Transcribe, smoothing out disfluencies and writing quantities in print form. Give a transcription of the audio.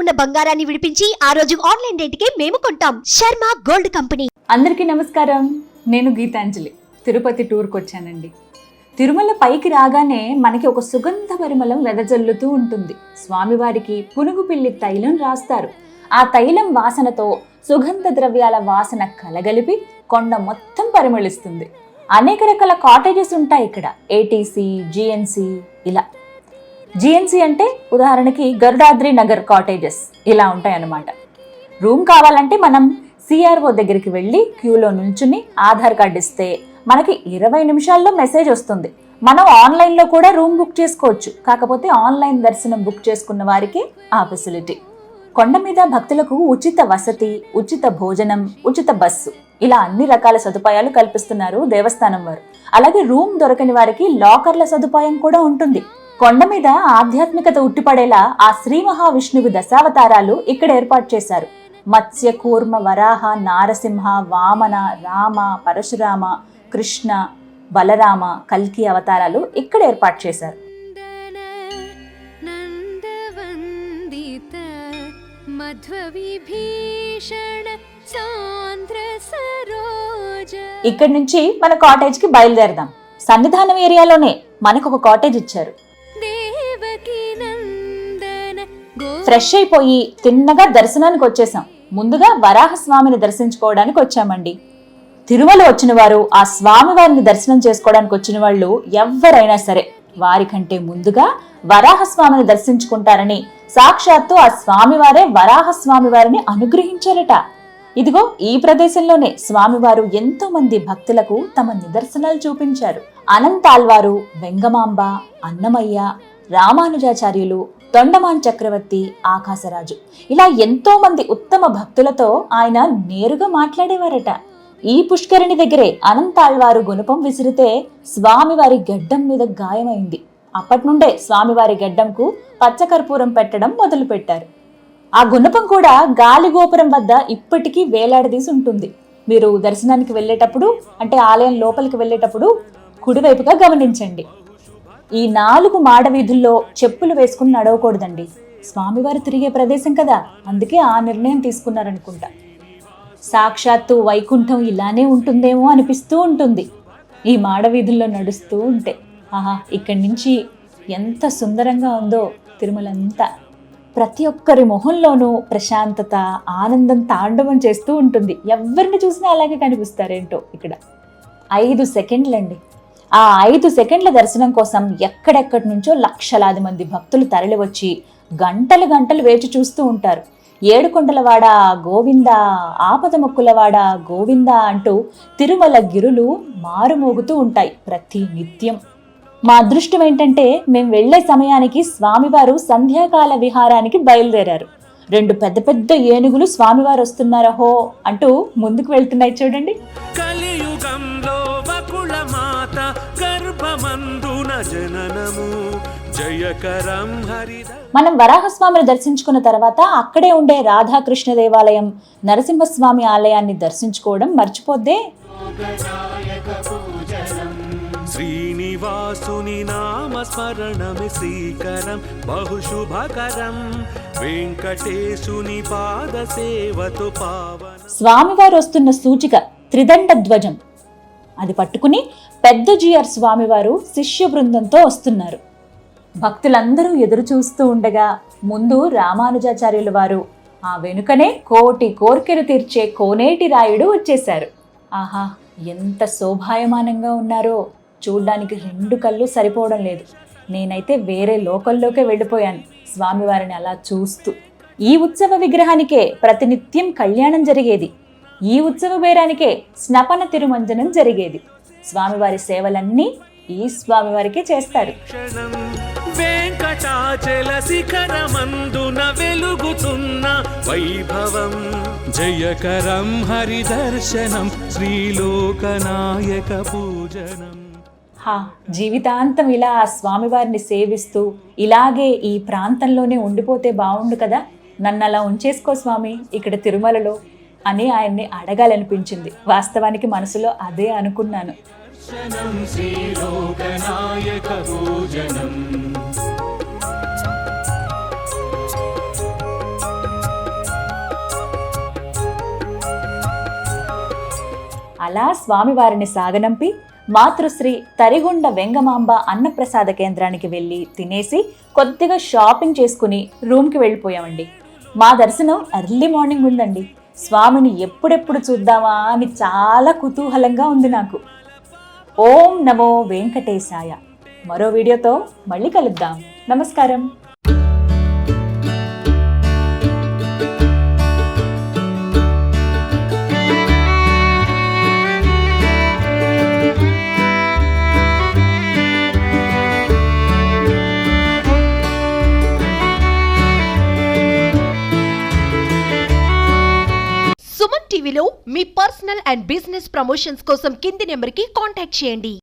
ఉన్న బంగారాన్ని విడిపించి ఆ రోజు ఆన్లైన్ రేటుకే మేము కొంటాం. Sharma gold company. అందరికీ నమస్కారం. నేను గీతాంజలి. తిరుపతి టూర్కి వచ్చానండి. తిరుమల పైకి రాగానే మనకి ఒక సుగంధ పరిమళం వెదజల్లుతూ ఉంటుంది. స్వామివారికి పునుగు పిల్లి తైలం రాస్తారు. ఆ తైలం వాసనతో సుగంధ ద్రవ్యాల వాసన కలగలిపి కొండ మొత్తం పరిమళిస్తుంది. అనేక రకాల కాటేజెస్ ఉంటాయి ఇక్కడ. ఏటీసీ, జిఎన్సీ ఇలా. జిఎన్సీ అంటే ఉదాహరణకి గరుడాద్రి నగర్ కాటేజెస్ ఇలా ఉంటాయి అన్నమాట. రూమ్ కావాలంటే మనం సిఆర్ఓ దగ్గరికి వెళ్ళి క్యూలో నుంచుని ఆధార్ కార్డు ఇస్తే మనకి 20 నిమిషాల్లో మెసేజ్ వస్తుంది. మనం ఆన్లైన్లో కూడా రూమ్ బుక్ చేసుకోవచ్చు. కాకపోతే ఆన్లైన్ దర్శనం బుక్ చేసుకున్న వారికి ఆ ఫెసిలిటీ. కొండ మీద భక్తులకు ఉచిత వసతి, ఉచిత భోజనం, ఉచిత బస్సు ఇలా అన్ని రకాల సదుపాయాలు కల్పిస్తున్నారు దేవస్థానం వారు. అలాగే రూమ్ దొరకని వారికి లాకర్ల సదుపాయం కూడా ఉంటుంది. కొండ మీద ఆధ్యాత్మికత ఉట్టిపడేలా ఆ శ్రీ మహావిష్ణువు దశావతారాలు ఇక్కడ ఏర్పాటు చేశారు. మత్స్య, కూర్మ, వరాహ, నారసింహ, వామన, రామ, పరశురామ, కృష్ణ, బలరామ, కల్కి అవతారాలు ఇక్కడ ఏర్పాటు చేశారు. ఇక్కడి నుంచి మన కాటేజ్ కి బయలుదేరదాం. సన్నిధానం ఏరియాలోనే మనకు ఒక కాటేజ్ ఇచ్చారు. ఫ్రెష్ అయిపోయి తిన్నగా దర్శనానికి వచ్చేసాం. ముందుగా వరాహస్వామిని దర్శించుకోవడానికి వచ్చామండి. తిరుమల వచ్చిన వారు, ఆ స్వామివారిని దర్శనం చేసుకోవడానికి వచ్చిన వాళ్ళు ఎవరైనా సరే వారికంటే ముందుగా వరాహస్వామిని దర్శించుకుంటారని సాక్షాత్తు ఆ స్వామివారే వరాహస్వామి వారిని అనుగ్రహించారట. ఇదిగో ఈ ప్రదేశంలోనే స్వామివారు ఎంతో మంది భక్తులకు తమ నిదర్శనాలు చూపించారు. అనంతాల్వారు, వెంగమాంబ, అన్నమయ్య, రామానుజాచార్యులు, తొండమాన్ చక్రవర్తి, ఆకాశరాజు ఇలా ఎంతో మంది ఉత్తమ భక్తులతో ఆయన నేరుగా మాట్లాడేవారట. ఈ పుష్కరిణి దగ్గరే అనంతాళ్వారు గుణపం విసిరితే స్వామివారి గడ్డం మీద గాయమైంది. అప్పటి నుండే స్వామివారి గడ్డంకు పచ్చకర్పూరం పెట్టడం మొదలు పెట్టారు. ఆ గుణపం కూడా గాలిగోపురం వద్ద ఇప్పటికీ వేలాడదీసి ఉంటుంది. మీరు దర్శనానికి వెళ్ళేటప్పుడు, అంటే ఆలయం లోపలికి వెళ్ళేటప్పుడు కుడివైపుగా గమనించండి. ఈ 4 మాడ వీధుల్లో చెప్పులు వేసుకుని నడవకూడదండి. స్వామివారు తిరిగే ప్రదేశం కదా, అందుకే ఆ నిర్ణయం తీసుకున్నారనుకుంటా. సాక్షాత్తు వైకుంఠం ఇలానే ఉంటుందేమో అనిపిస్తూ ఉంటుంది ఈ మాడ వీధుల్లో నడుస్తూ ఉంటే. ఆహా, ఇక్కడి నుంచి ఎంత సుందరంగా ఉందో తిరుమలంతా. ప్రతి ఒక్కరి మొహంలోనూ ప్రశాంతత, ఆనందం తాండవం చేస్తూ ఉంటుంది. ఎవరిని చూసినా అలాగే కనిపిస్తారేంటో ఇక్కడ. 5 సెకండ్లండి. ఆ 5 సెకండ్ల దర్శనం కోసం ఎక్కడెక్కడి నుంచో లక్షలాది మంది భక్తులు తరలివచ్చి గంటలు గంటలు వేచి చూస్తూ ఉంటారు. ఏడుకొండలవాడ గోవింద, ఆపద మొక్కులవాడ గోవింద అంటూ తిరుమల గిరులు మారుమోగుతూ ఉంటాయి ప్రతి నిత్యం. మా అదృష్టం ఏంటంటే మేము వెళ్లే సమయానికి స్వామివారు సంధ్యాకాల విహారానికి బయలుదేరారు. 2 పెద్ద పెద్ద ఏనుగులు స్వామివారు వస్తున్నారహో అంటూ ముందుకు వెళ్తున్నాయి చూడండి. కలియుగంలో వకుళ మాత గర్భమందున జననము జయకరం హరిద. మనం వరాహస్వామిని దర్శించుకున్న తర్వాత అక్కడే ఉండే రాధాకృష్ణ దేవాలయం, నరసింహస్వామి ఆలయాన్ని దర్శించుకోవడం మర్చిపోద్దే. శ్రీనివాసుని నామస్మరణమి శ్రీకరం బహుశుభకరం వెంకటేశుని పాద సేవతో పావన. స్వామివారు వస్తున్న సూచిక త్రిదండ ధ్వజం. అది పట్టుకుని పెద్ద జిఆర్ స్వామివారు శిష్య బృందంతో వస్తున్నారు. భక్తులందరూ ఎదురు చూస్తూ ఉండగా ముందు రామానుజాచార్యుల వారు, ఆ వెనుకనే కోటి కోర్కెలు తీర్చే కోనేటి రాయుడు వచ్చేశారు. ఆహా, ఎంత శోభాయమానంగా ఉన్నారో. చూడ్డానికి 2 కళ్ళు సరిపోవడం లేదు. నేనైతే వేరే లోకల్లోకే వెళ్ళిపోయాను స్వామివారిని అలా చూస్తూ. ఈ ఉత్సవ విగ్రహానికే ప్రతినిత్యం కళ్యాణం జరిగేది. ఈ ఉత్సవ బేరానికే స్నపన తిరుమంజనం జరిగేది. స్వామివారి సేవలన్నీ ఈ స్వామివారికే చేస్తారు. వెంకటాచల శిఖరమందున వెలుగుతున్న వైభవం జయకరం హరిదర్శనం శ్రీలోకనాయక పూజనం. జీవితాంతం ఇలా ఆ స్వామివారిని సేవిస్తూ ఇలాగే ఈ ప్రాంతంలోనే ఉండిపోతే బాగుండు కదా, నన్ను అలా ఉంచేసుకో స్వామి ఇక్కడ తిరుమలలో అని ఆయన్ని అడగాలనిపించింది. వాస్తవానికి మనసులో అదే అనుకున్నాను. అలా స్వామివారిని సాగనంపి మాతృశ్రీ తరిగొండ వెంగమాంబ అన్నప్రసాద కేంద్రానికి వెళ్ళి తినేసి కొద్దిగా షాపింగ్ చేసుకుని రూమ్కి వెళ్ళిపోయామండి. మా దర్శనం ఎర్లీ మార్నింగ్ ఉందండి. స్వామిని ఎప్పుడెప్పుడు చూద్దామా అని చాలా కుతూహలంగా ఉంది నాకు. ఓం నమో వెంకటేశాయ. మరో వీడియోతో మళ్ళీ కలుద్దాం. నమస్కారం. సుమన్ టీవీలో మీ పర్సనల్ అండ్ బిజినెస్ ప్రమోషన్స్ కోసం కింది నెంబర్కి కాంటాక్ట్ చేయండి.